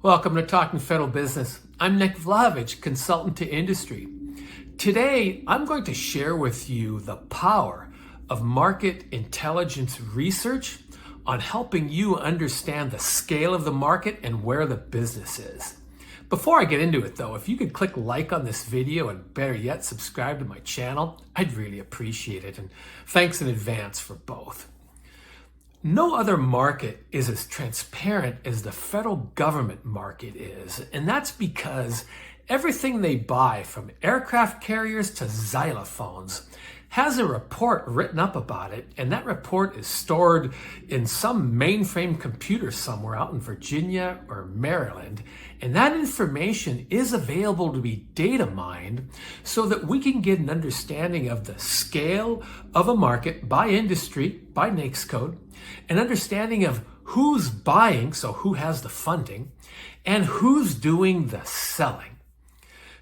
Welcome to Talking Federal Business. I'm Nick Vlavich, consultant to industry. Today, I'm going to share with you the power of market intelligence research on helping you understand the scale of the market and where the business is. Before I get into it though, if you could click like on this video and better yet, subscribe to my channel, I'd really appreciate it. And thanks in advance for both. No other market is as transparent as the federal government market is, and that's because everything they buy, from aircraft carriers to xylophones, has a report written up about it, and that report is stored in some mainframe computer somewhere out in Virginia or Maryland, and that information is available to be data mined so that we can get an understanding of the scale of a market by industry, by NAICS code, an understanding of who's buying, so who has the funding, and who's doing the selling,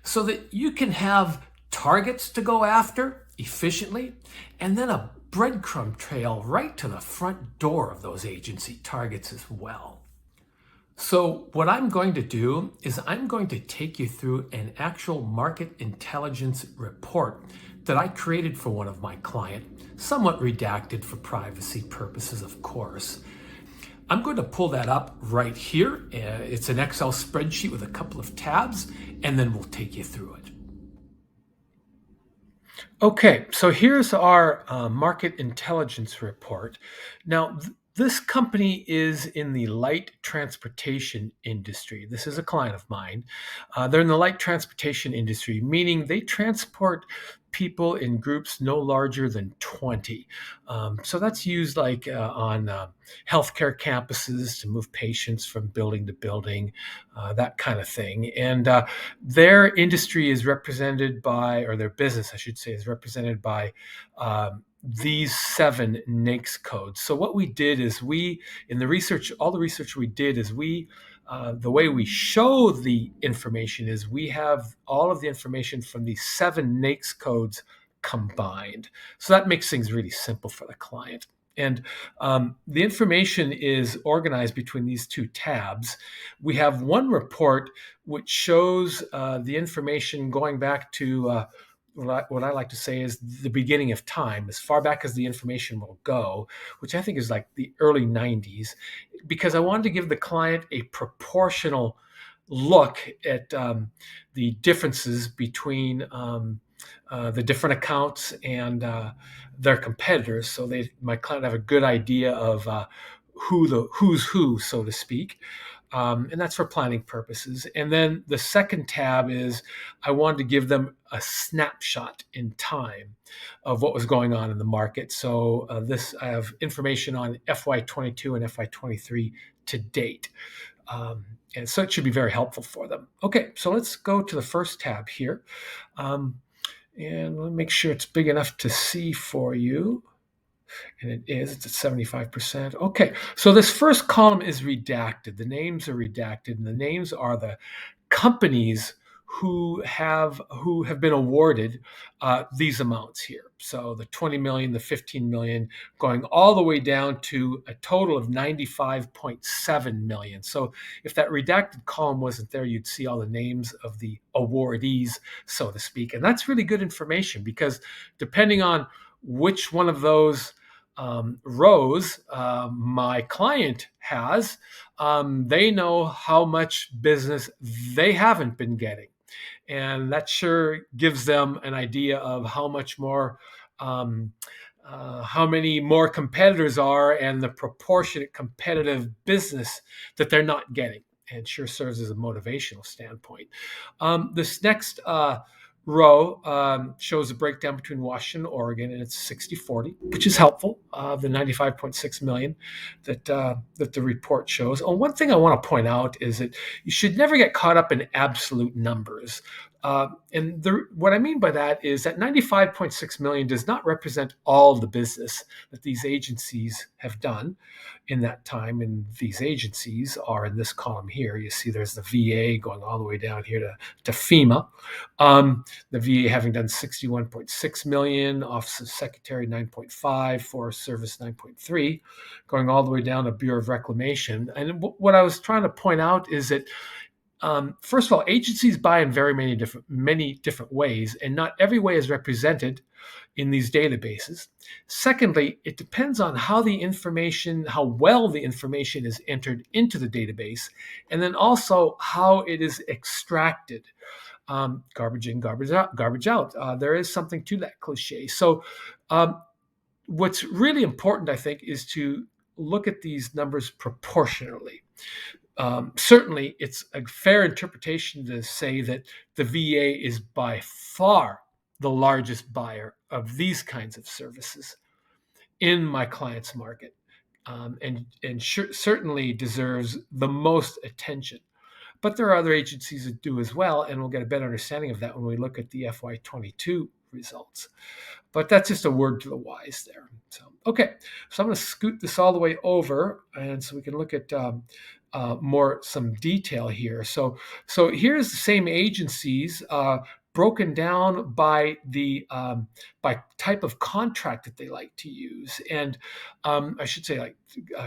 so that you can have targets to go after efficiently, and then a breadcrumb trail right to the front door of those agency targets as well. So what I'm going to do is I'm going to take you through an actual market intelligence report that I created for one of my clients, somewhat redacted for privacy purposes, of course. I'm going to pull that up right here. It's an Excel spreadsheet with a couple of tabs, and then we'll take you through it. Okay, so here's our market intelligence report. Now, this company is in the light transportation industry. This is a client of mine. They're in the light transportation industry, meaning they transport people in groups no larger than 20. So that's used like on healthcare campuses to move patients from building to building, that kind of thing. And their industry is represented by, or their business, I should say, is represented by these 7 NAICS codes. So what we did is in the research, all the research we did is the way we show the information is we have all of the information from these 7 NAICS codes combined. So that makes things really simple for the client. And the information is organized between these 2 tabs. We have one report which shows the information going back to what I like to say is the beginning of time, as far back as the information will go, which I think is like the early 90s, because I wanted to give the client a proportional look at the differences between the different accounts and their competitors, so my client have a good idea of who's who, so to speak. And that's for planning purposes. And then the second tab is I wanted to give them a snapshot in time of what was going on in the market. So I have information on FY22 and FY23 to date. And so it should be very helpful for them. Okay, so let's go to the first tab here. And let me make sure it's big enough to see for you. And it's at 75%. Okay, so this first column is redacted. The names are redacted, and the names are the companies who have been awarded these amounts here. So the 20 million, the 15 million, going all the way down to a total of 95.7 million. So if that redacted column wasn't there, you'd see all the names of the awardees, so to speak. And that's really good information, because depending on which one of those rows my client has, they know how much business they haven't been getting. And that sure gives them an idea of how much more, how many more competitors are, and the proportionate competitive business that they're not getting. And sure serves as a motivational standpoint. This next row shows a breakdown between Washington and Oregon, and it's 60-40, which is helpful, the 95.6 million that the report shows. Oh, one thing I want to point out is that you should never get caught up in absolute numbers. What I mean by that is that 95.6 million does not represent all the business that these agencies have done in that time. And these agencies are in this column here. You see there's the VA going all the way down here to FEMA. The VA having done 61.6 million, Office of Secretary 9.5, Forest Service 9.3, going all the way down to Bureau of Reclamation. And what I was trying to point out is that first of all, agencies buy in many different ways, and not every way is represented in these databases. Secondly, it depends on how well the information is entered into the database, and then also how it is extracted. Garbage in, garbage out, garbage out. There is something to that cliche. So, what's really important, I think, is to look at these numbers proportionally. Certainly, it's a fair interpretation to say that the VA is by far the largest buyer of these kinds of services in my client's market, and certainly deserves the most attention. But there are other agencies that do as well, and we'll get a better understanding of that when we look at the FY22 results. But that's just a word to the wise there. So, okay, so I'm going to scoot this all the way over, and so we can look at some detail here. So here's the same agencies broken down by the by type of contract that they like to use, and I should say like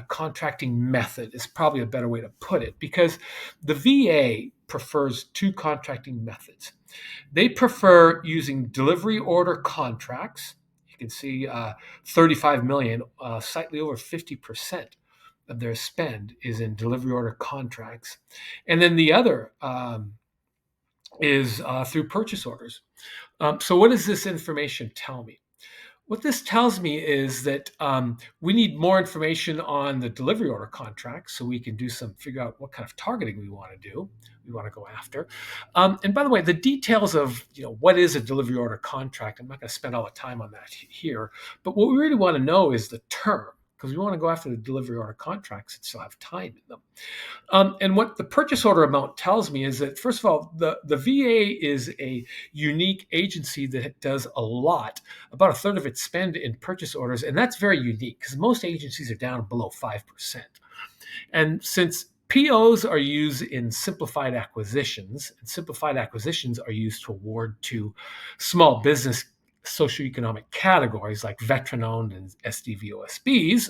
contracting method is probably a better way to put it, because the VA prefers two contracting methods. They prefer using delivery order contracts. You can see 35 million, slightly over 50% of their spend is in delivery order contracts. And then the other is through purchase orders. So what does this information tell me? What this tells me is that we need more information on the delivery order contracts, so we can figure out what kind of targeting we want to go after. And by the way, the details of what is a delivery order contract, I'm not going to spend all the time on that here. But what we really want to know is the term, because we want to go after the delivery order contracts that still have time in them. And what the purchase order amount tells me is that, first of all, the VA is a unique agency that does a lot, about a third of its spend in purchase orders. And that's very unique because most agencies are down below 5%. And since POs are used in simplified acquisitions, and simplified acquisitions are used to award to small business socioeconomic categories like veteran-owned and SDVOSBs,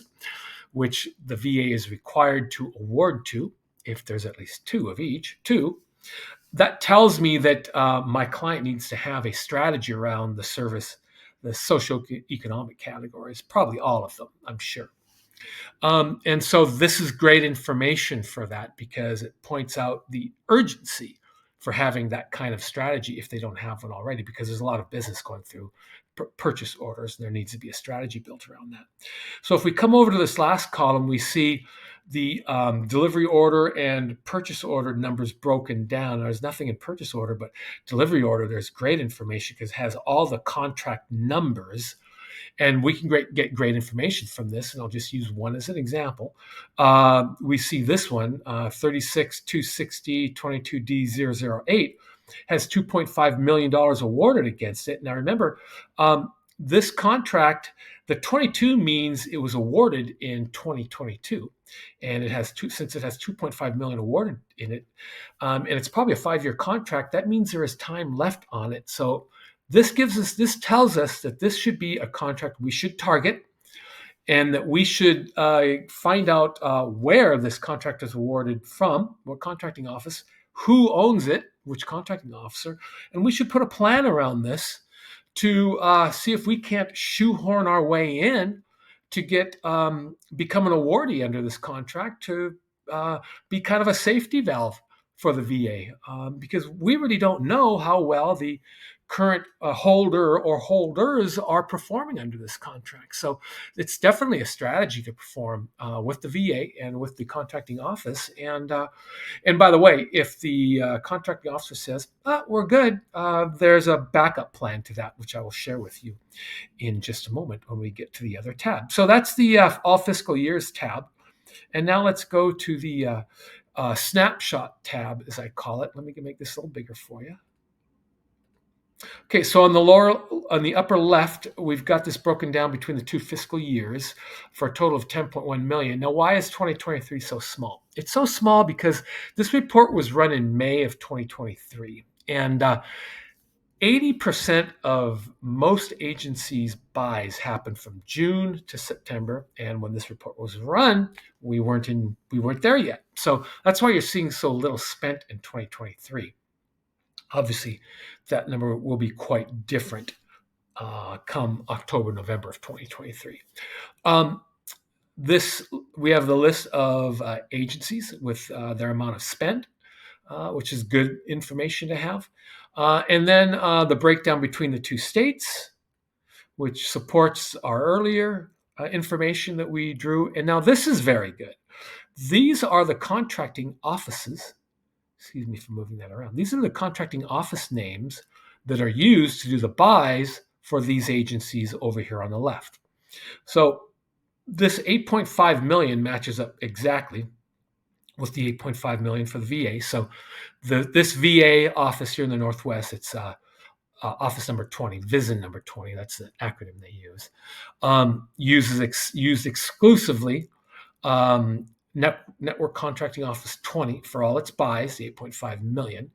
which the VA is required to award to if there's at least two of each, that tells me that my client needs to have a strategy around the service, the socioeconomic categories, probably all of them, I'm sure. And so this is great information for that, because it points out the urgency for having that kind of strategy if they don't have one already, because there's a lot of business going through purchase orders, and there needs to be a strategy built around that. So if we come over to this last column, we see the delivery order and purchase order numbers broken down. There's nothing in purchase order, but delivery order, there's great information because it has all the contract numbers. And we can get great information from this, and I'll just use one as an example. We see this one, 36260 22D008, has $2.5 million awarded against it. Now remember, this contract, the 22 means it was awarded in 2022, and it has since it has 2.5 million awarded in it, and it's probably a 5-year contract. That means there is time left on it. So this tells us that this should be a contract we should target, and that we should find out where this contract is awarded from, what contracting office, who owns it, which contracting officer, and we should put a plan around this to see if we can't shoehorn our way in to become an awardee under this contract, to be kind of a safety valve for the VA, because we really don't know how well the current holder or holders are performing under this contract. So it's definitely a strategy to perform with the VA and with the contracting office. And by the way, if the contracting officer says, we're good, there's a backup plan to that, which I will share with you in just a moment when we get to the other tab. So that's the all fiscal years tab. And now let's go to the snapshot tab, as I call it. Let me make this a little bigger for you. Okay, so on the upper left, we've got this broken down between the two fiscal years for a total of 10.1 million. Now, why is 2023 so small? It's so small because this report was run in May of 2023, and 80% of most agencies' buys happen from June to September. And when this report was run, we weren't there yet. So that's why you're seeing so little spent in 2023. Obviously, that number will be quite different come October, November of 2023. Um, this we have the list of agencies with their amount of spend, which is good information to have, and then the breakdown between the two states, which supports our earlier information that we drew. And now this is very good. These are the contracting offices. Excuse me for moving that around. These are the contracting office names that are used to do the buys for these agencies over here on the left. So this 8.5 million matches up exactly with the 8.5 million for the VA. So this VA office here in the Northwest, it's office number 20, VISN number 20. That's the acronym they use. Used exclusively Network Contracting Office 20 for all its buys, the 8.5 million.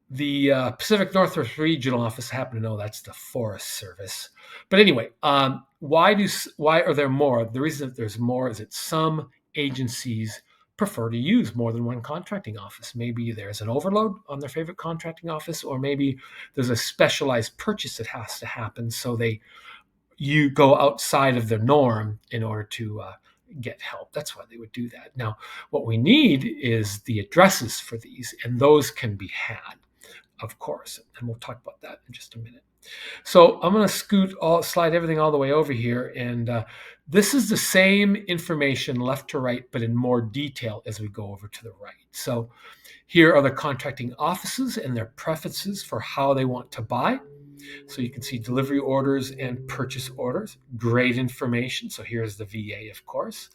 The Pacific Northwest Regional Office, I happen to know that's the Forest Service. But anyway, why are there more? The reason that there's more is that some agencies prefer to use more than one contracting office. Maybe there's an overload on their favorite contracting office, or maybe there's a specialized purchase that has to happen, so you go outside of the norm in order to get help. That's why they would do that. Now, what we need is the addresses for these, and those can be had, of course, and we'll talk about that in just a minute. So I'm going to slide everything all the way over here, and this is the same information left to right, but in more detail as we go over to the right. So here are the contracting offices and their preferences for how they want to buy. So you can see delivery orders and purchase orders. Great information. So here's the VA, of course.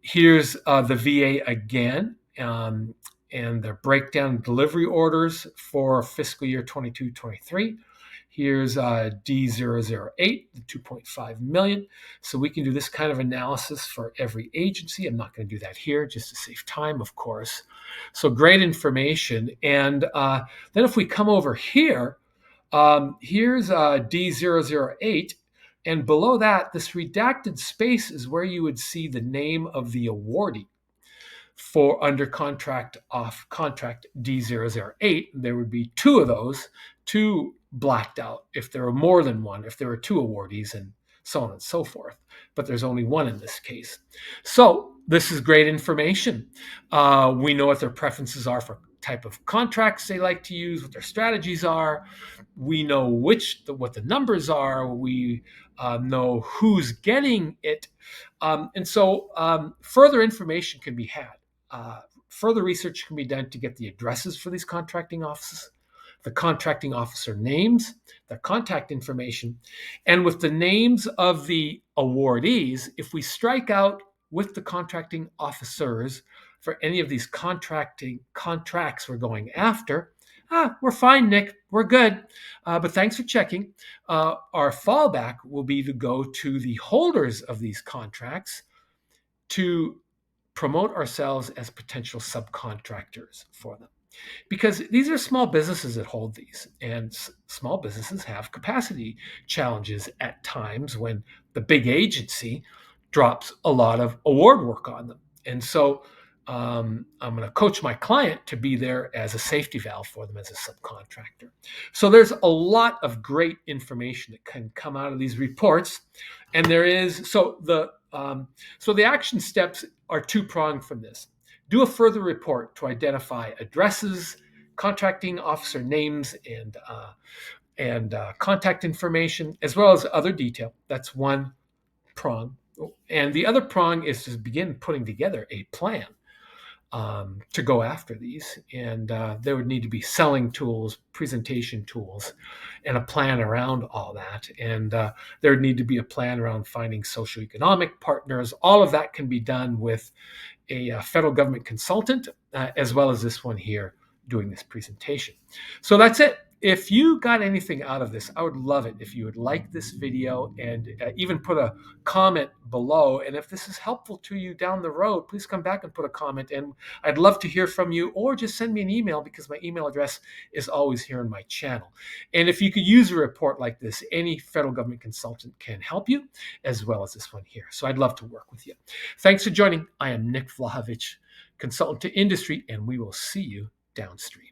Here's the VA again, and their breakdown delivery orders for fiscal year 22-23. Here's D008, the 2.5 million. So we can do this kind of analysis for every agency. I'm not going to do that here just to save time, of course. So great information. And then if we come over here, here's D008. And below that, this redacted space is where you would see the name of the awardee. For under contract off contract D008, there would be two of those, two blacked out. If there were more than one, if there were two awardees, and so on and so forth. But there's only one in this case. So this is great information. We know what their preferences are for type of contracts they like to use, what their strategies are. We know what the numbers are. We know who's getting it. And so further information can be had. Further research can be done to get the addresses for these contracting offices, the contracting officer names, their contact information, and with the names of the awardees, if we strike out with the contracting officers for any of these contracts we're going after, we're fine, Nick, we're good. But thanks for checking. Our fallback will be to go to the holders of these contracts to promote ourselves as potential subcontractors for them. Because these are small businesses that hold these, and small businesses have capacity challenges at times when the big agency drops a lot of award work on them. And so I'm going to coach my client to be there as a safety valve for them as a subcontractor. So there's a lot of great information that can come out of these reports. And there is, so the action steps are two-pronged from this. Do a further report to identify addresses, contracting officer names, and contact information, as well as other detail. That's one prong. And the other prong is to begin putting together a plan to go after these. And there would need to be selling tools, presentation tools, and a plan around all that. And there would need to be a plan around finding socioeconomic partners. All of that can be done with a federal government consultant, as well as this one here doing this presentation. So that's it. If you got anything out of this, I would love it if you would like this video and even put a comment below. And if this is helpful to you down the road, please come back and put a comment. And I'd love to hear from you, or just send me an email, because my email address is always here on my channel. And if you could use a report like this, any federal government consultant can help you, as well as this one here. So I'd love to work with you. Thanks for joining. I am Nick Vlahovic, consultant to industry, and we will see you downstream.